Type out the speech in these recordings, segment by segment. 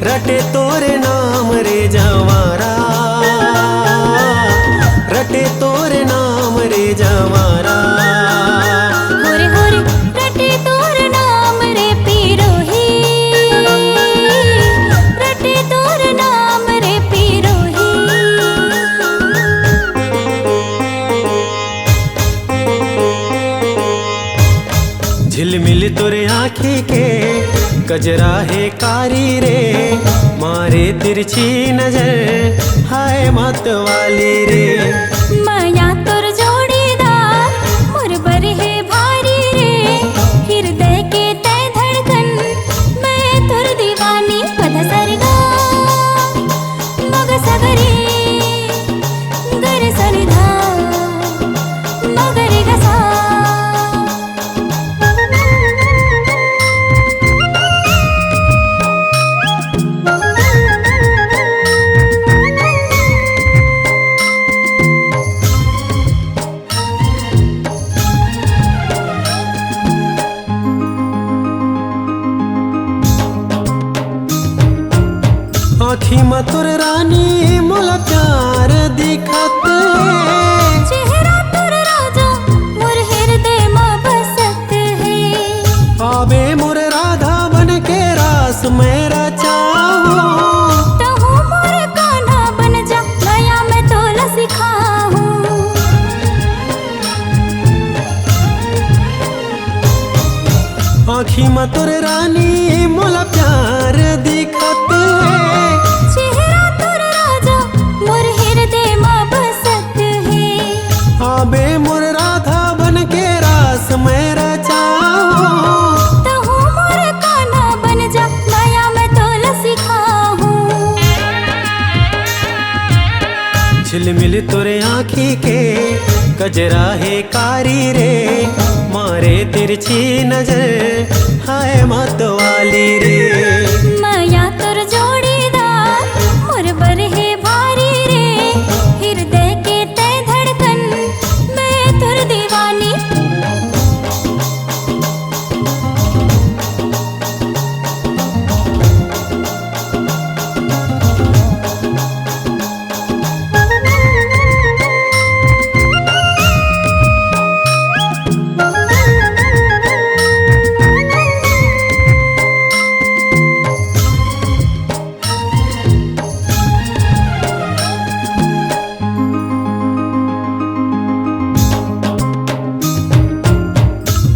रटे तोरे नाम रे जवारा, रटे तोरे नाम रे जवारा। होरे होरे रटे तोर नाम रे पिरोही, रटे तोर नाम रे पिरोही। झिलमिल तोरे आँखी के कजरा है कारी रे, मारे तिरछी नजर हाय मत वाली रे। माया तोर जोड़ीदार मोर बर है भारी रे, हृदय के तय धड़कन मैं तोर दीवानी। पध सरगा मग सगरे गर सनिधा मगरे गसा। आँखी मथुर रानी मोला प्यार दिखत, चेहरा तोर राजा मोर हृदय में बसत है। आबे मोर राधा बन के रास मेरा चाहूं, तहु मोर कान्हा बन जा नया मैं तोला सिखाऊं। आँखी मथुर रानी मोला प्यार दिखत, चेहरा तोर राजा मोर हृदय में बसत है। आबे मोर राधा बन के रास मेरा चाहूं, तहु मोर कान्हा बन जा नया मैं तोला सिखाऊं। झिलमिल तोरे आँखी के कजरा है कारी रे, मारे तिरछी नजर हाय मत वाली रे। माया तोर जोड़ीदार मोर बर है भारी रे, हृदय के तय धड़कन मैं तोर दीवानी।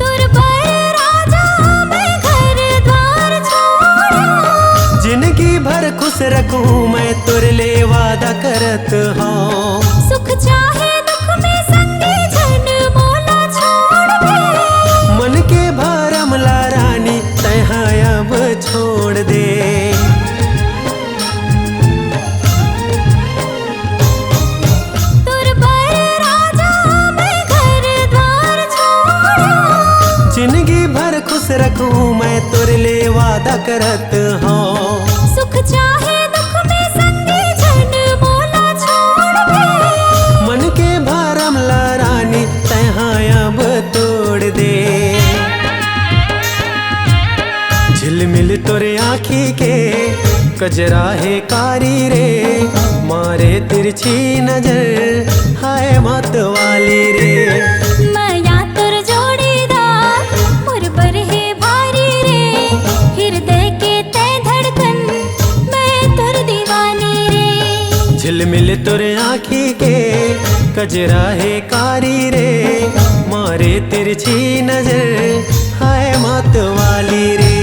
तोर बर राजा मैं घर द्वार छोड़ा, जिंदगी भर खुश रखूं मैं तुर ले वादा करत हूँ। सुख चाहे दुख में संगे जन मोला छोड़ दे। मन के भरम ला रानी तहाँ अब छोड़ दे। तोर बर राजा मैं घर द्वार छोड़ा, जिंदगी भर खुश रखूं मैं तुर ले वादा करत हूँ। सुख चाहे दुख में संगे जन मोला छोड़ दे। मन के भरम ला रानी तहाँ अब तोड़ दे। झिलमिल तोरे आँखी के कजरा है कारी रे, मारे तिरछी नजर हाय मत वाली रे। माया तोर जोड़ीदार मोर बर है भारी रे, हृदय के तय धड़कन मैं तोर दीवानी रे। झिलमिल तोरे आँखी के कजरा है कारी रे, मारे तिरछी नजर हाय मत वाली रे।